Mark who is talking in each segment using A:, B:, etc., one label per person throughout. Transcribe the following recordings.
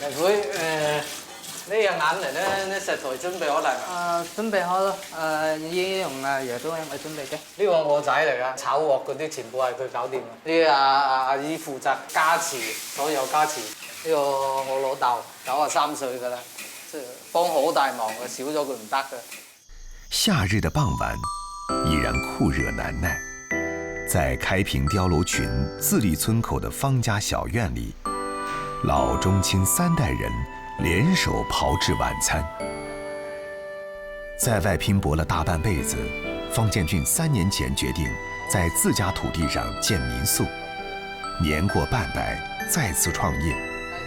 A: 大妹，呢個眼嚟咧，呢食材準備好嚟嘛？
B: 準備好咯，應用藥都係我準備嘅。
A: 呢個我仔嚟噶，炒鑊嗰啲全部係佢搞掂嘅。呢阿姨負責加持，所有加持。呢個我老豆93歲㗎啦，即係幫好大忙嘅，少咗佢唔得嘅。
C: 夏日的傍晚，依然酷熱難耐。在開平碉樓群自立村口的方家小院裡，老中青3代人聯手炮製晚餐。在外拼搏了大半輩子，方建俊3年前決定在自家土地上建民宿。年過半百，再次創業，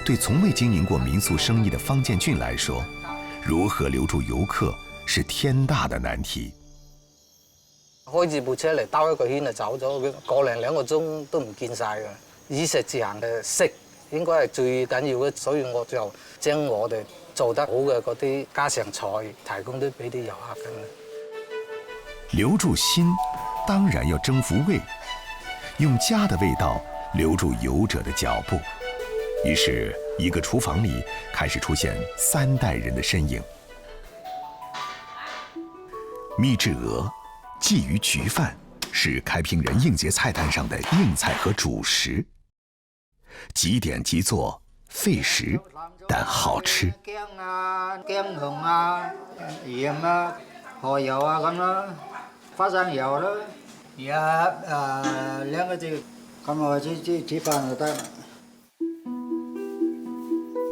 C: 對從未經營過民宿生意的方建俊來說，如何留住遊客是天大的難題。
A: 開住部車嚟兜一個圈就走咗，個零2個鐘都唔見晒㗎。衣食住行嘅食應該係最緊要嘅，所以我就將我哋做得好嘅嗰啲家常菜提供都俾啲遊客㗎。
C: 留住心，當然要征服胃，用家的味道留住遊者的腳步。於是，一個廚房裡開始出現3代人的身影。秘製鵝、鯽魚焗飯是開平人應節菜單上的硬菜和主食，即點即做，費時但好吃。
B: 薑啊、薑紅啊、鹽啊、蠔油啊咁啦，花生油啦，而家2個字咁我煮飯就得。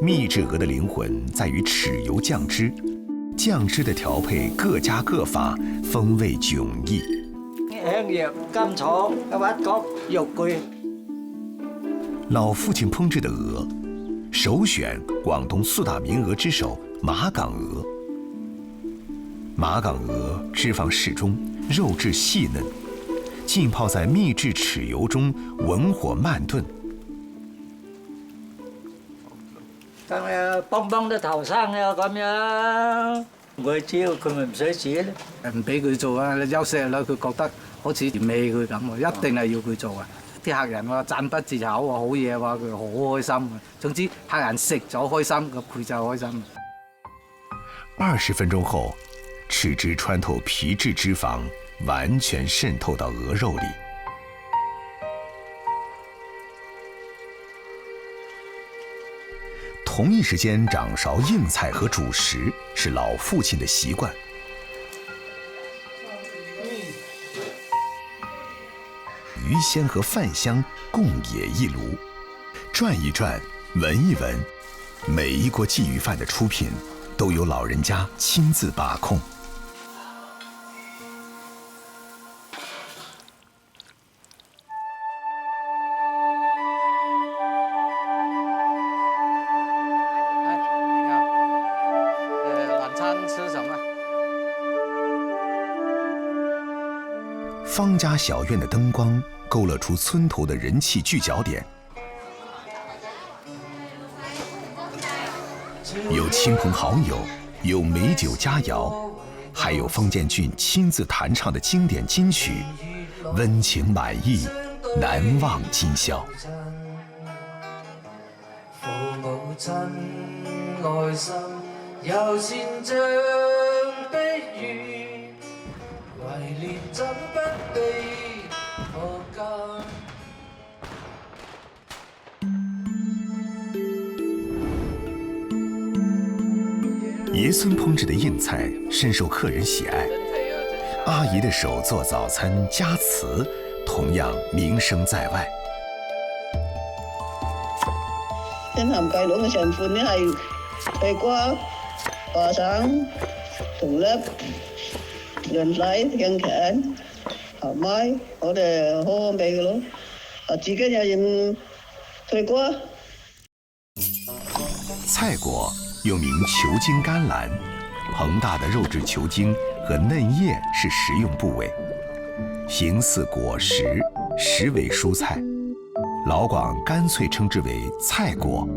C: 秘製鵝的靈魂在於豉油醬汁。醬汁的調配各家各法，風味迥異。
B: 香葉、甘草、一角肉桂。
C: 老父親烹製的鵝，首選廣東4大名鵝之首馬崗鵝。馬崗鵝脂肪適中，肉質細嫩，浸泡在秘製豉油中，文火慢燉。
B: 咁樣幫啲後生啊咁樣，佢只要佢咪唔使煮咧，唔俾佢做啊！你休息啦，佢覺得好似嫌棄佢咁喎，一定係要佢做啊！啲客人話讚不絕口喎，好嘢話佢好開心啊！總之客人食咗開心，咁佢就開心。
C: 20分鐘後，豉汁穿透皮質脂肪，完全滲透到鵝肉裡。同一時間掌勺硬菜和主食是老父親的習慣。魚香和飯香共冶一爐，轉一轉，聞一聞，每一鍋鯽魚飯的出品都由老人家親自把控。方家小院的燈光勾勒出村頭的人氣聚焦點，有親朋好友，有美酒佳肴，還有方建俊親自彈唱的經典金曲，溫情滿意，難忘今宵。
D: 父母親愛心又善像碧玉，懷念怎不被可間。
C: 爺孫烹製的硬菜深受客人喜愛，阿姨的手做早餐加瓷同樣名聲在外。
E: 新鹹雞卵嘅成分呢係地瓜、花生、同粒、潤仔、香芹、紅米，我哋好好味嘅咯。自己又用地瓜。
C: 菜果又名球茎甘藍，膨大的肉質球茎和嫩葉是食用部位，形似果實，實為蔬菜。老廣乾脆稱之為菜果。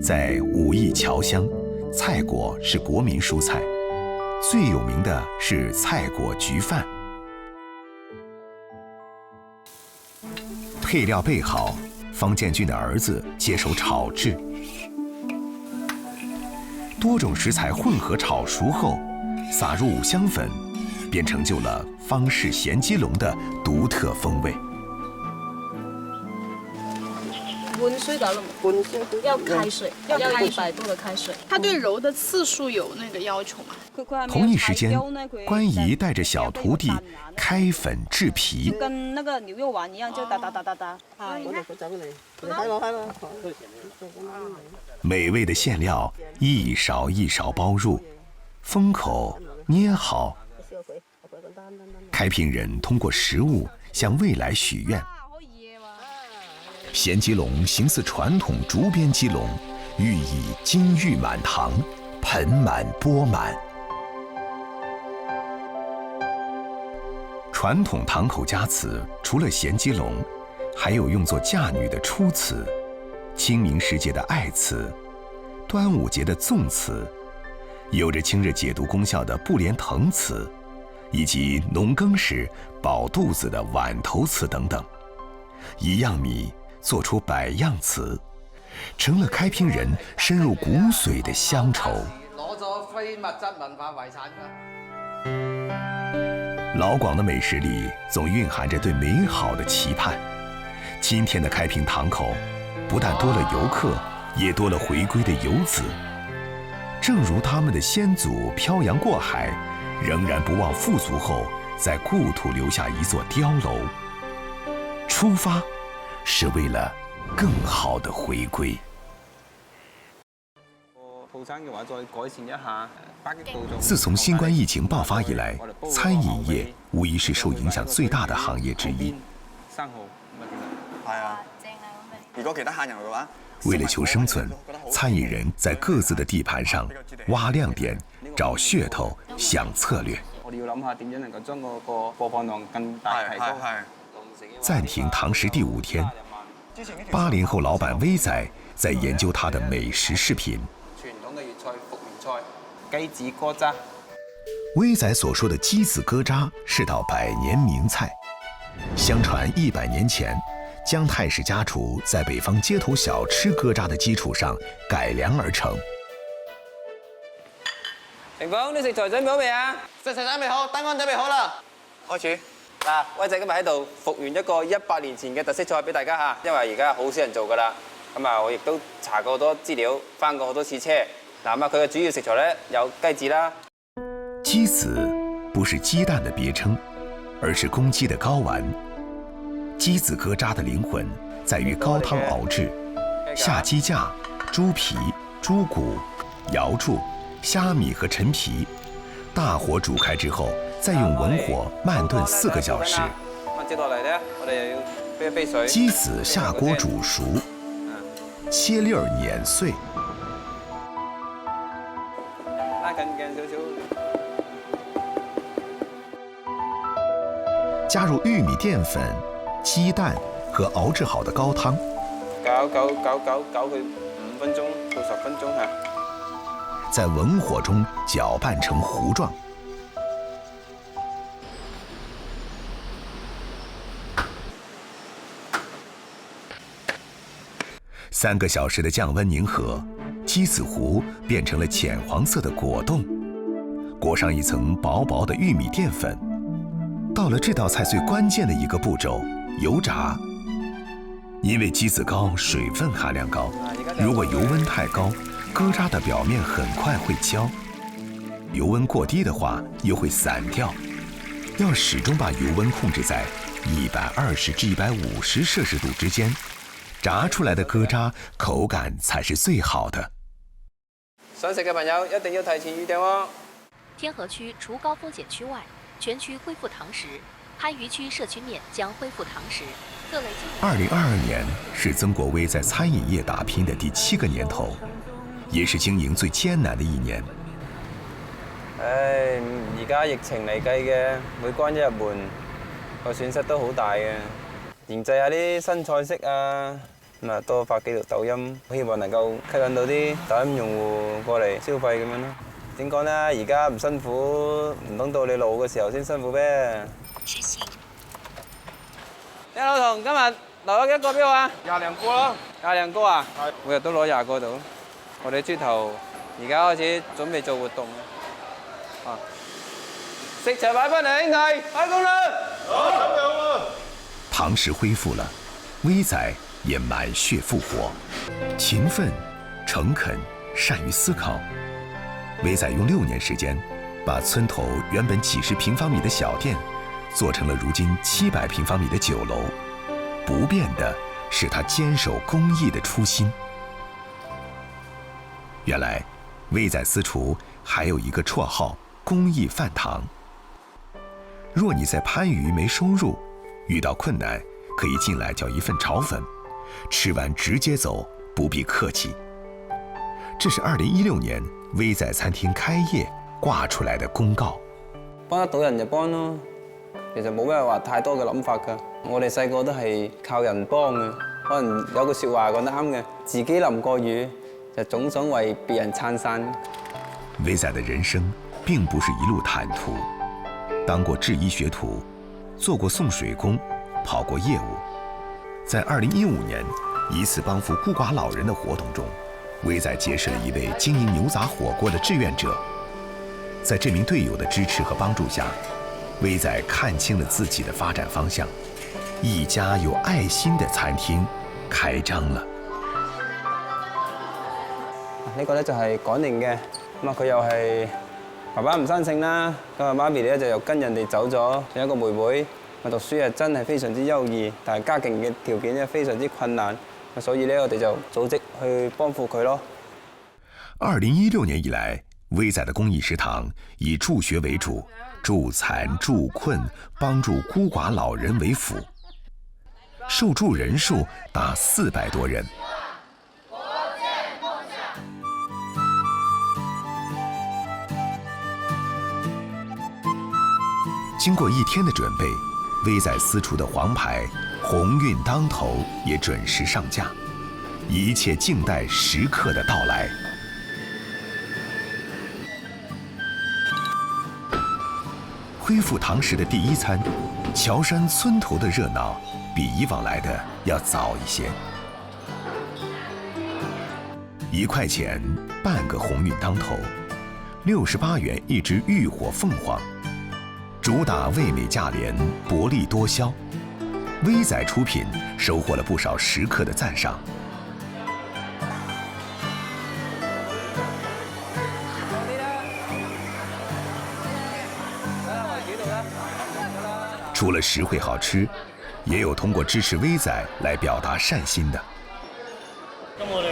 C: 在武義僑鄉，菜果是國民蔬菜，最有名的是菜果焗飯。配料備好，方建俊的兒子接手炒製。多种食材混合炒熟后，撒入五香粉，便成就了方式咸鸡笼的独特风味。
F: 温水的了吗？
E: 滚水
F: 要开水，要100度的开水。
G: 它对揉的次数有那个要求吗？
C: 同一时间，关姨带着小徒弟开粉制皮，
F: 跟那个牛肉丸一样，就哒。
C: 美味的馅料一勺一勺包入，封口捏好。开平人通过食物向未来许愿。咸鸡笼形似传统竹编鸡笼，寓意金玉满堂，盆满钵满。传统堂口佳词除了咸鸡笼，还有用作嫁女的初词，清明时节的爱词，端午节的粽词，有着清热解毒功效的布莲藤词，以及农耕时饱肚子的碗头词等等。一样米做出100样词，成了开平人深入骨髓的乡愁。
A: 攞咗非物質文化遺產㗎。
C: 老广的美食里总蕴含着对美好的期盼。今天的开平堂口，不但多了游客，也多了回归的游子。正如他们的先祖漂洋过海，仍然不忘富足后在故土留下一座碉楼。出发是为了更好的回归。自从新冠疫情爆发以来，餐饮业无疑是受影响最大的行业之一。
H: 如果其他客人嘅話，
C: 为了求生存，餐饮人在各自的地盘上挖亮点、找噱头、想策略。
H: 我哋要諗下點樣能夠將嗰個播放量更大提高。
C: 暫停堂食第5天，80後老闆威仔在研究他的美食視頻。
H: 傳統嘅粵菜復原菜，雞子哥渣。
C: 威仔所說的雞子哥渣是道百年名菜，相傳100年前，姜太史家廚在北方街頭小吃哥渣的基礎上改良而成。
H: 霆鋒，你食材準備好未啊？食材準備好，燈光準備好啦。開始。嗱，威仔今日喺度復原一個100年前嘅特色菜俾大家嚇，因為而家好少人做㗎啦。咁啊，我亦都查過好多資料，翻過好多次車。嗱咁啊，佢嘅主要食材咧有雞子啦。
C: 雞子不是雞蛋的別稱，而是公雞的睾丸。雞子哥渣的靈魂在於高湯熬製，下雞架、豬皮、豬骨、瑤柱、蝦米和陳皮，大火煮開之後，再用文火慢燉4個小時。
H: 接落嚟咧，我哋又要飛一飛水。
C: 雞子下鍋煮熟，切粒兒碾碎。
H: 拉近鏡少少。
C: 加入玉米澱粉、雞蛋和熬製好的高湯，
H: 搞佢5分鐘到10分鐘嚇。
C: 在文火中攪拌成糊狀。3個小時的降溫凝合，雞子糊變成了淺黃色的果凍，裹上一層薄薄的玉米澱粉。到了這道菜最關鍵的一個步驟，油炸。因為雞子膏水分含量高，如果油溫太高，哥渣的表面很快會焦；油溫過低的話，又會散掉。要始終把油溫控制在120至150攝氏度之間，炸出來的哥渣口感才是最好的。
H: 想食嘅朋友一定要提前預訂喎。
I: 天河區除高風險區外，全區恢復堂食，番禺區社區面將恢復堂食。各類
C: 2022年是曾國威在餐飲業打拼的第7個年頭，也是經營最艱難的一年。
H: 而家疫情嚟計嘅，每關一日門，個損失都好大嘅。研製下啲新菜式啊，咁啊多發幾條抖音，希望能夠吸引到啲抖音用戶過嚟消費咁樣咯。點講咧？而家唔辛苦，唔等到你老嘅時候先辛苦咩？執行。老同，今日留咗幾個標啊？22個咯。22個啊？係。每日都攞20個到。我哋豬頭而家開始準備做活動啊！食齊擺翻嚟，兄弟，開工啦！好，咁樣喎。
C: 堂食恢复了，威仔也满血复活，勤奋、诚恳、善于思考。威仔用6年时间，把村头原本几十平方米的小店，做成了如今700平方米的酒楼。不变的是他坚守公益的初心。原来，威仔私厨还有一个绰号“公益饭堂”。若你在番禺没收入，遇到困难，可以进来叫一份炒粉，吃完直接走，不必客气。这是2016年威仔餐廳開業掛出來的公告。
H: 幫得到人就幫咯，其實冇咩話太多嘅諗法㗎。我哋細個都係靠人幫嘅，可能有句説話講得啱嘅，自己淋過雨，就總想為別人撐傘。
C: 威仔的人生並不是一路坦途，當過製衣學徒，做過送水工，跑過業務。在2015年一次幫扶孤寡老人的活動中，威仔結識了一位經營牛雜火鍋的志願者。在這名隊友的支持和幫助下，威仔看清了自己的發展方向，一家有愛心的餐廳開張了。
H: 呢個咧就係趕年嘅，咁啊佢又係爸爸唔生性啦，咁啊媽咪咧就又跟人哋走咗，仲有一個妹妹，讀書啊真係非常之優異，但係家境嘅條件咧非常之困難，所以咧我哋就組織去幫扶佢咯。
C: 2016年以來，威仔的公益食堂以助學為主，助殘助困，幫助孤寡老人為輔，受助人數達400多人。經過一天的準備，威仔私廚的黃牌鴻運當頭也準時上架，一切靜待食客的到來。恢復堂食的第一餐，橋山村頭的熱鬧比以往來的要早一些。1塊錢半個鴻運當頭，68元一隻浴火鳳凰。主打味美價廉，薄利多銷。威仔出品收穫了不少食客的讚賞。除了實惠好吃，也有通過支持威仔來表達善心的。
J: 咁我哋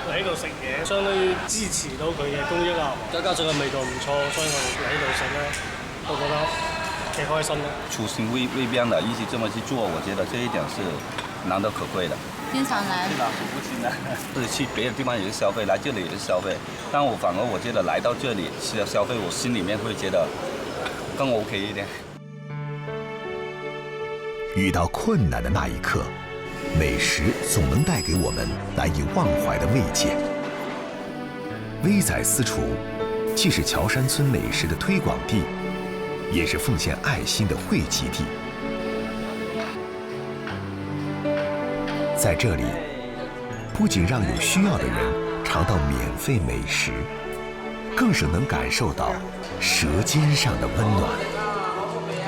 J: 嚟呢度食嘢，相當於支持到佢嘅公益啊，再加上個味道唔錯，所以我哋嚟呢度食咧，我覺得挺開心的。
K: 初心未變的，一起這麼去做，我覺得這一點是難得可貴的。
F: 經常來，
K: 經常數不清的，是去別的地方也是消費，來這裡也是消費，但我反而我覺得來到這裡消費，我心裡面會覺得更 OK 一點。
C: 遇到困難的那一刻，美食總能帶給我們難以忘懷的慰藉。威仔私廚既是橋山村美食的推廣地，也是奉獻愛心的匯集地。在這裡，不僅讓有需要的人嘗到免費美食，更是能感受到舌尖上的溫暖。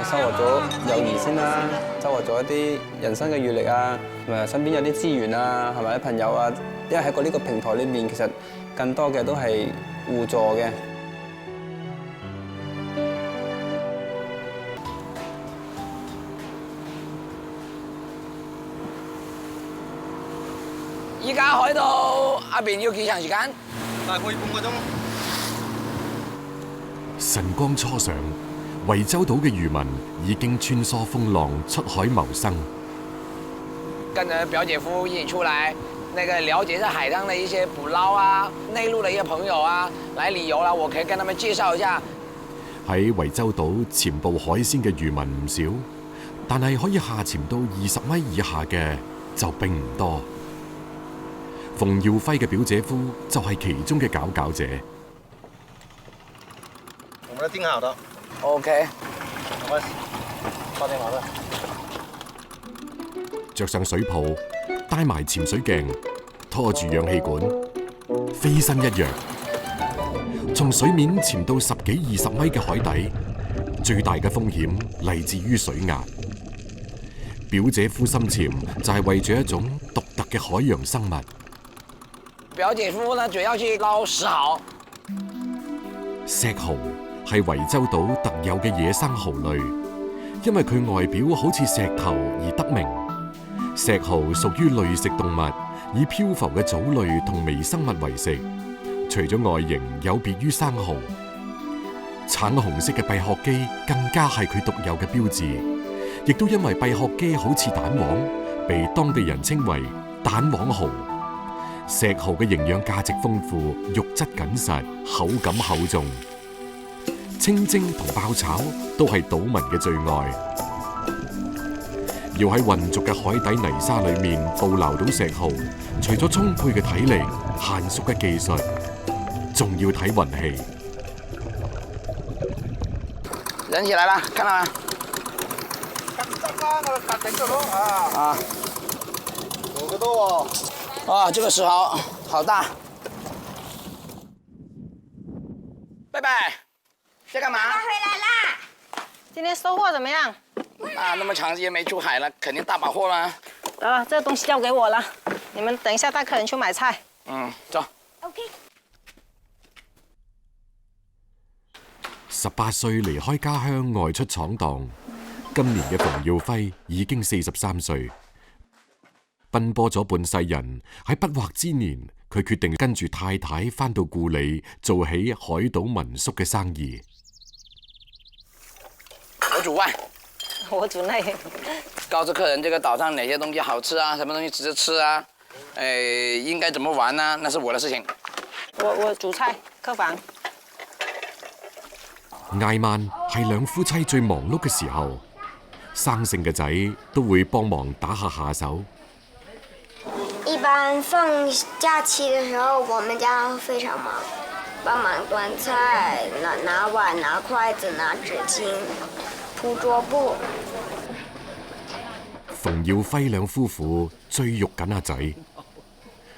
H: 收穫咗友誼先啦，收穫咗一啲人生嘅閲歷啊，同埋身邊有啲資源啊，係咪啲朋友啊？因為喺呢個平台裏面，其實更多嘅都係互助嘅。
L: 依家開到阿邊要幾長時間？
K: 大概半個鐘。
M: 晨光初上，惠州島嘅漁民已經穿梭風浪出海謀生。
L: 跟着表姐夫一起出來，了解下海上的一些捕撈啊，內陸的一些朋友啊，來旅遊啦，我可以跟他們介紹一下。
M: 喺惠州島潛捕海鮮嘅漁民唔少，但係可以下潛到20米以下嘅就並唔多。馮耀輝嘅表姐夫就係其中嘅佼佼者。
K: 我們訂好的。
L: OK。
K: 我發電話啦。
M: 着上水袍，帶埋潛水鏡，拖住氧氣管，飛身一躍，從水面潛到10幾20米嘅海底，最大嘅風險嚟自於水壓。表姐夫深潛就係為咗一種獨特嘅海洋生物。
L: 表姐夫呢，主要去撈石蠔。
M: 石蠔係維州島特有嘅野生蠔類，因為佢外表好似石頭而得名。石蠔屬於濾食動物，以漂浮嘅藻類同微生物為食。除咗外形有別於生蠔，橙紅色嘅閉殼肌更加係佢獨有嘅標誌。亦都因為閉殼肌好似蛋黃，被當地人稱為蛋黃蠔。石蠔嘅營養價值豐富，肉質緊實，口感厚重。清蒸同爆炒都係島民嘅最愛。要喺渾濁嘅海底泥沙裏面捕撈到石蠔，除咗充沛嘅體力、嫻熟嘅技術，仲要睇運氣。
L: 人起來了，看到嗎？啊，有個多哦。哇，這個石蠔好大。貝貝，在幹嘛？
N: 回來啦！今天收穫怎麼樣？
L: 啊，那麼長時間沒出海了，肯定大把貨啦。
N: 得了，這個東西交給我了，你們等一下帶客人去買菜。
L: 嗯，走。
N: OK。
M: 18歲離開家鄉外出闖蕩，今年嘅馮耀輝已經43歲，奔波咗半世人，喺不惑之年，佢決定跟住太太返到故里，做起海島民宿嘅生意。
L: 我煮飯，
N: 我煮內。
L: 告訴客人這個島上哪些東西好吃啊，什麼東西值得吃啊，應該怎麼玩啊，那是我的事情。
N: 我煮菜，客房。
M: 挨晚係兩夫妻最忙碌嘅時候，生性嘅仔都會幫忙打下手。
O: 一般放假期的時候，我們家非常忙，幫忙端菜、拿碗、拿筷子、拿紙巾、鋪桌布。
M: 馮耀輝兩夫婦追育緊阿仔，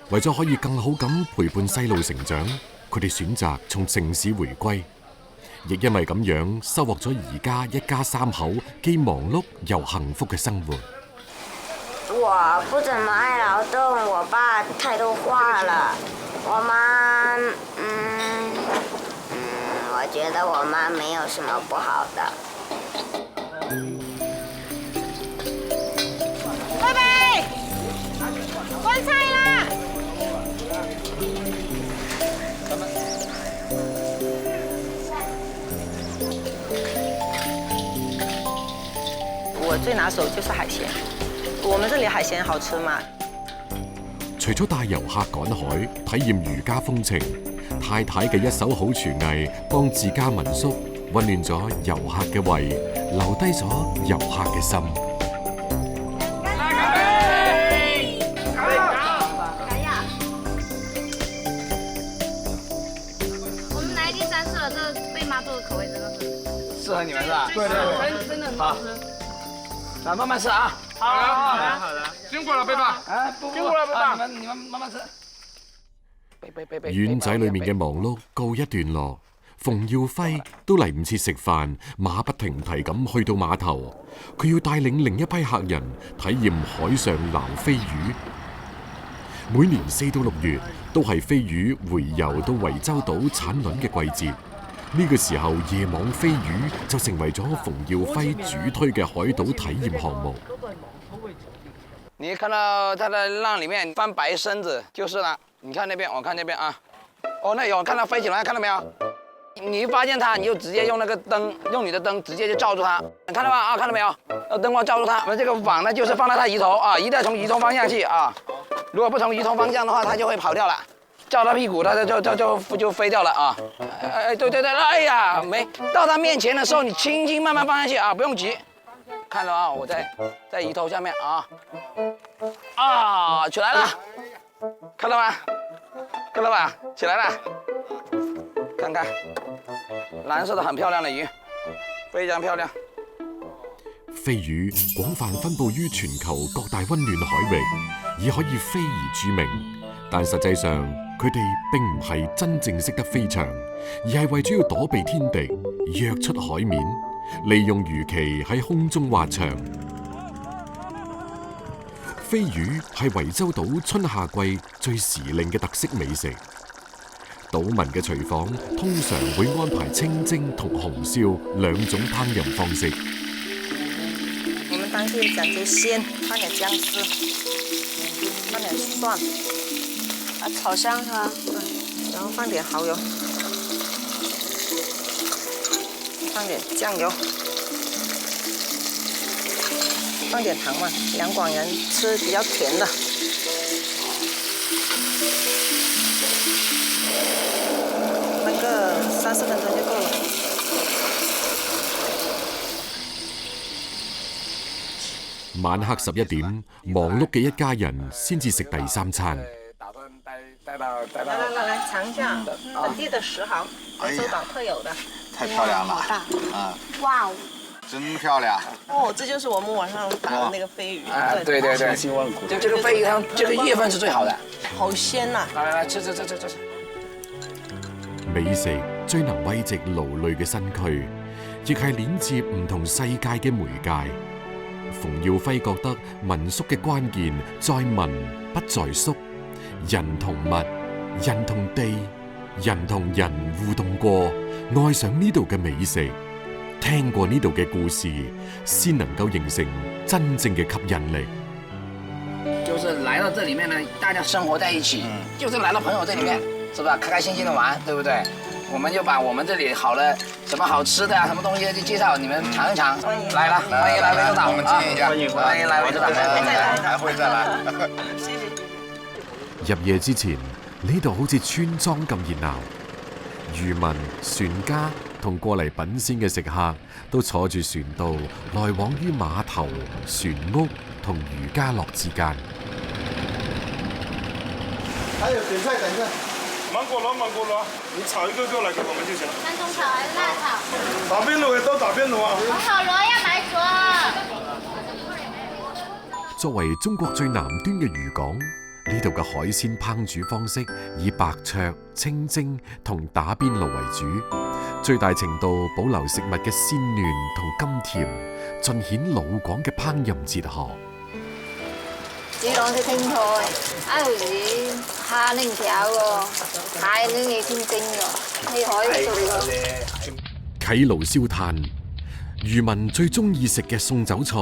M: 為咗可以更好咁陪伴細路成長，佢哋選擇從城市回歸。亦因為咁樣，收穫咗而家一家3口既忙碌又幸福嘅生活。
O: 我不怎麼愛勞動，我爸太多話了。我媽，我覺得我媽沒有什麼不好的。
N: 貝貝，端菜啦！我最拿手就是海鮮，我們這裡海鮮好吃嘛。
M: 除咗帶遊客趕海，體驗漁家風情，太太嘅一手好廚藝，幫自家民宿溫暖咗遊客嘅胃，留低咗遊客嘅心。
G: 我們來第3次了，這貝媽做的口味真的是
L: 適合你們是吧？
G: 對，真的很好吃。
L: 那慢慢吃啊！
G: 好的，
L: 辛苦了，貝爸。辛苦了，貝爸。你們慢慢吃。
M: 丸仔裏面嘅忙碌告一段落，馮耀輝都嚟唔切食飯，馬不停蹄咁去到碼頭，佢要帶領另一批客人體驗海上撈飛魚。每年4到6月都係飛魚回游到維州島產卵嘅季節。呢個時候，夜網飛魚就成為咗馮耀輝主推嘅海島體驗項目。
L: 你看到它的浪裡面翻白身子就是了。你看那邊，我看那邊啊。哦，那有看到飛起來，看到沒有？你一發現它，你就直接用那個燈，用你的燈直接就照住它。你看到嗎？啊，看到沒有？燈光照住它。那這個網呢，就是放在它魚頭啊，一定要從魚頭方向去啊。如果不從魚頭方向的話，它就會跑掉了。照他屁股，他就飛掉了啊！對，哎呀，沒到他面前的時候，你輕輕慢慢放下去啊，不用急。看到啊，我在魚頭下面啊，起來了，看到嗎？看到吧？起來了，看看，藍色的很漂亮的魚，非常漂亮。
M: 飛魚廣泛分佈於全球各大溫暖海域，以可以飛而著名。但實際上，佢哋並唔係真正識得飛翔，而係為咗要躲避天敵，躍出海面，利用魚鰭喺空中滑翔。飛魚係維州島春夏季最時令嘅特色美食。島民嘅廚房通常會安排清蒸同紅燒兩種烹飪方式。
N: 我們當地講究鮮，放點薑絲，放點蒜，
O: 炒香它，
N: 然後放點蠔油，放點醬油，放點糖嘛，兩廣人吃比較甜的。燜個30分鐘就夠了。
M: 晚黑11點，忙碌嘅一家人先至食第三餐。
N: 來嘗一下本地的石蠔，維州島特有的。
P: 太漂亮了！
O: 啊，哇哦，
P: 真漂亮！
N: 哦，這就是我們晚上打的那個飛魚。
L: 啊，對對對，這個飛魚它這個月份是最好的。
N: 好鮮呐！
L: 來吃。
M: 美食最能慰藉勞累嘅身軀，亦係連接唔同世界嘅媒介。馮耀輝覺得民宿嘅關鍵在民不在宿，人同物、人同地、人同人互動過，愛上呢度嘅美食，聽過呢度嘅故事，先能夠形成真正嘅吸引力。
L: 就是來到這裡面呢，大家生活在一起，就是來到朋友這裡面，是不是開開心心的玩，對不對？我們就把我們這裡好的什麼好吃的啊，什麼東西就介紹你們嘗一嘗。來了，歡迎來維州島，我們經營一下，歡迎來維州島，還會再來。謝謝。
M: 入夜之前，呢度好似村莊咁熱鬧，漁民、船家同過嚟品鮮嘅食客都坐住船渡，來往於碼頭、船屋同漁家樂之間。
P: 還有點菜，等一下。
Q: 芒果螺，你炒一個過來給我們就行。
G: 三種炒還是辣炒？
Q: 打邊爐嘅都打邊爐啊！
G: 紅炒螺要買咗。
M: 作為中國最南端嘅漁港，呢度嘅海鮮烹煮方式以白灼、清蒸同打邊爐為主，最大程度保留食物嘅鮮嫩同甘甜，盡顯老廣嘅烹飪哲學。
O: 煮兩隻青菜，一條魚蝦拎條喎，蟹拎你清蒸喎，喺海度喎。
M: 啟爐燒炭，漁民最中意食嘅送酒菜，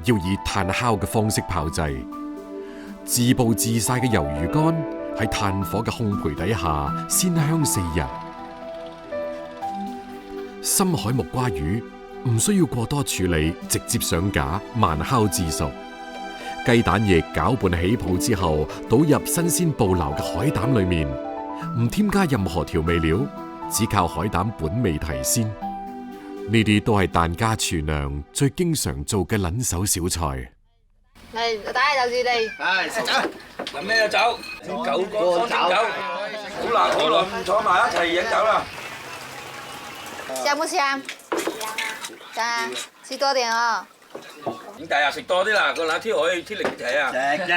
M: 要以炭烤嘅方式炮製。自曝自曬嘅魷魚乾喺炭火嘅烘焙底下鮮香4日。深海木瓜魚唔需要過多處理，直接上架慢烤至熟。雞蛋液攪拌起泡之後，倒入新鮮捕撈嘅海膽裏面，唔添加任何調味料，只靠海膽本味提鮮。呢啲都係疍家廚娘最經常做嘅撚手小菜。
O: 嚟，打就住地。
K: 係食酒，飲咩酒？九個酒。好耐唔坐埋一齊飲酒啦。
O: 香不香？香啊，吃多點哦。
K: 咁第日食多啲啦，個乸挑海挑力睇啊！挑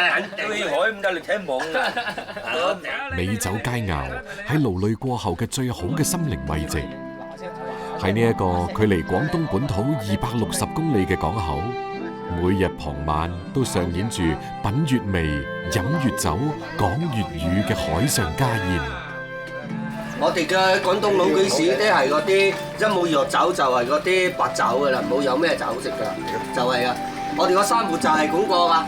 K: 海咁大力睇懵啊！
M: 美酒佳肴係勞累過後嘅最好嘅心靈慰藉。喺呢一個距離廣東本土260公里嘅港口，每日傍晚都上演住品粵味、飲粵酒、講粵語嘅海上家宴。
R: 我哋嘅廣東老居士都係嗰啲一冇藥酒就係嗰啲白酒噶啦，冇有咩酒食噶，就係啊！我哋個生活就係咁過噶。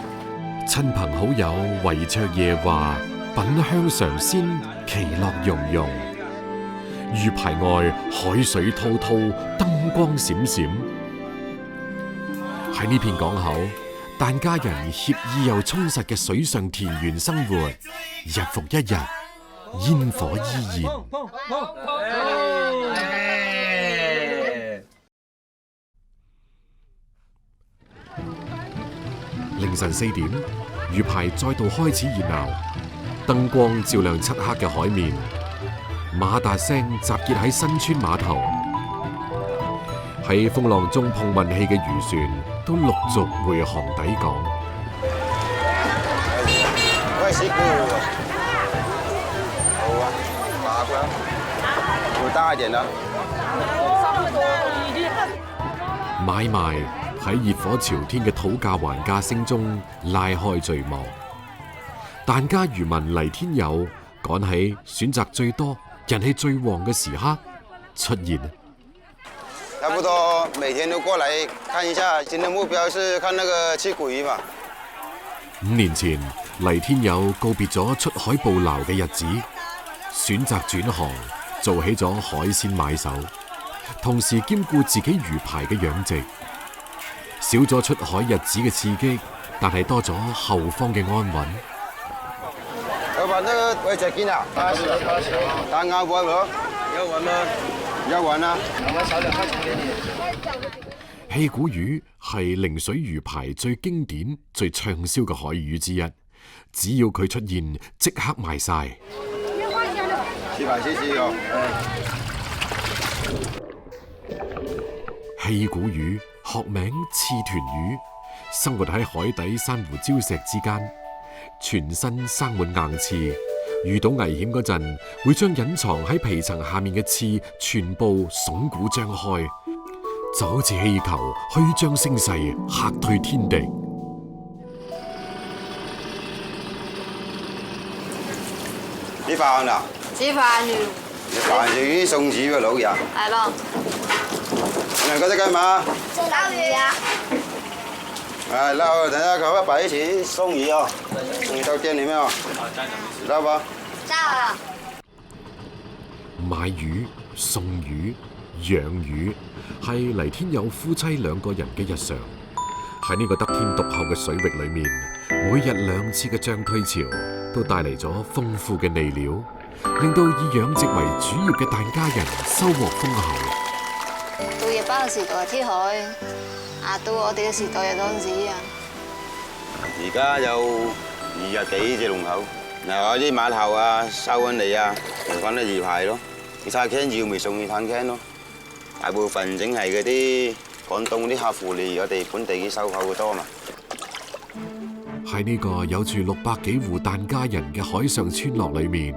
M: 親朋好友圍桌夜話，品香嘗鮮，其樂融融。魚排外海水滔滔，燈光閃閃。喺呢片港口，疍家人愜意又充實嘅水上田園生活，日復一日，煙火依然。凌晨4點，魚排再度開始熱鬧，燈光照亮漆黑嘅海面，馬達聲集結喺新村碼頭，喺風浪中碰運氣嘅漁船都陸續回航抵港。
P: 喂，師傅。
H: 大一點啦。
M: 買賣喺熱火朝天嘅討價還價聲中拉開序幕。疍家漁民黎天友趕喺選擇最多、人氣最旺嘅時刻出現。
H: 差不多每天都過來看一下，今天目標是看那個七股魚嘛。
M: 5年前，黎天友告別咗出海捕撈嘅日子，選擇轉行做起咗海鮮買手，同時兼顧自己魚排嘅養殖。少咗出海日子嘅刺激，但係多咗後方嘅安穩。
H: 老闆，呢個位置見啦，打鴨位咯，有雲嗎？有雲啊！
M: 氣鼓魚係陵水魚排最經典、最暢銷嘅海魚之一，只要佢出現，即刻賣晒。
H: 試牌試試個。
M: 氣鼓魚學名刺豚魚，生活喺海底珊瑚礁石之間，全身生滿硬刺，遇到危險嗰陣，會將隱藏喺皮層下面嘅刺全部聳鼓張開，就好似氣球虛張聲勢，嚇退天敵。
H: 啲飯啦，
O: 煮飯要。
H: 你飯就已經送子喎，老人。
O: 係咯。
H: 你嗰隻雞嘛？
O: 做撈魚啊！
H: 哎，撈，等下เขา擺一起送魚哦。你到店裡面哦。知道吧？
O: 知道。
M: 買魚、送魚、養魚係黎天友夫妻2個人嘅日常。喺呢個得天獨厚嘅水域裏面，每日2次嘅漲退潮都帶嚟咗豐富嘅餌料，令到以養殖為主業嘅疍家人收穫豐厚。
O: 到日班嘅時代天海，到我哋嘅時代有嗰陣時啊。
H: 而家有20幾隻龍口，嗱有啲碼頭啊、收緊嚟啊，就揾得魚排咯。其他 can 要咪送去攤 can 咯。大部分整係嗰啲廣東啲客戶嚟我哋本地嘅收購嘅多嘛。
M: 喺呢個有住600幾戶疍家人嘅海上村落裏面，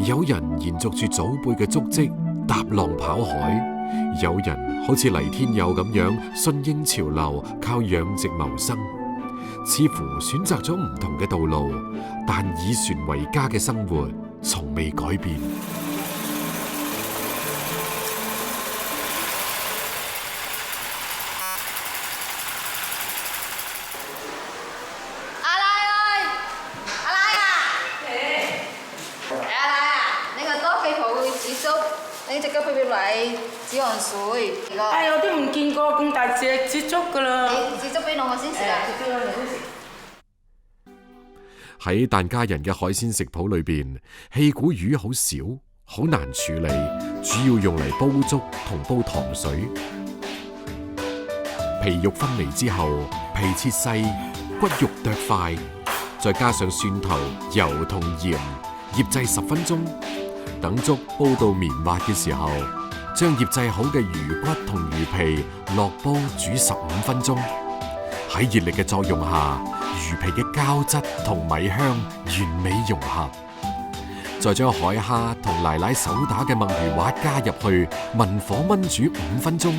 M: 有人延續住祖輩嘅足跡，踏浪跑海；有人好似黎天友咁樣順應潮流，靠養殖謀生。似乎選擇咗唔同嘅道路，但以船為家嘅生活從未改變。
N: 你隻腳俾嚟止汗水。
S: 哎，我都唔見過咁大隻紫竹噶啦。
N: 紫竹俾我先食啊！
M: 喺疍家人嘅海鮮食譜裏邊，氣鼓魚好少，好難處理，主要用嚟煲粥同煲糖水。皮肉分離之後，皮切細，骨肉剁塊，再加上蒜頭、油同鹽，醃製10分鐘。等粥煲到綿滑嘅時候，將醃製好嘅魚骨同魚皮落煲煮15分鐘。喺熱力嘅作用下，魚皮嘅膠質同米香完美融合。再將海蝦同奶奶手打嘅墨魚滑加入去，文火燜煮5分鐘。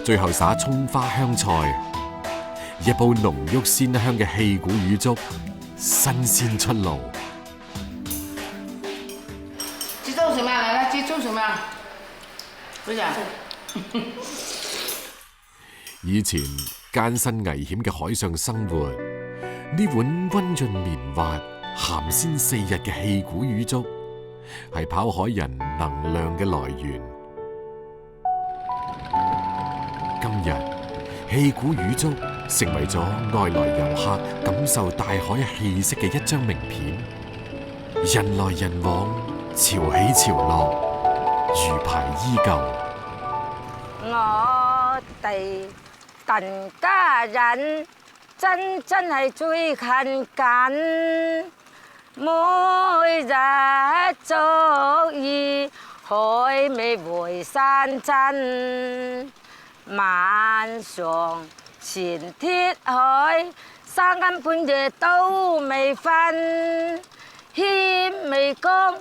M: 最後灑蔥花香菜，一煲濃郁鮮香嘅氣鼓魚粥，新鮮出爐。
S: 做什麼啊？來來，做什麼啊？不是。
M: 以前艱辛危險嘅海上生活，呢碗溫潤綿滑、鹹鮮4日嘅氣鼓魚粥，係跑海人能量嘅來源。今日氣鼓魚粥成為咗外來遊客感受大海氣息嘅一張名片。人來人往，潮起潮落，魚排依舊。
T: 我哋疍家人真係最勤緊，每日捉魚海尾回山珍，晚上前鐵海3更半夜都未瞓，牽未乾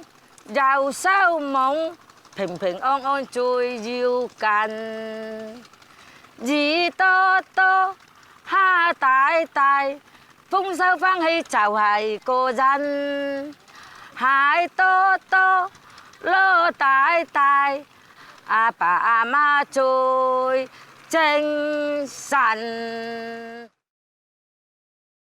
T: 又收網，平平安安最要緊。雨多多，蝦大大，豐收翻起就係個人。蟹多多，籮大大，阿爸阿媽最精神。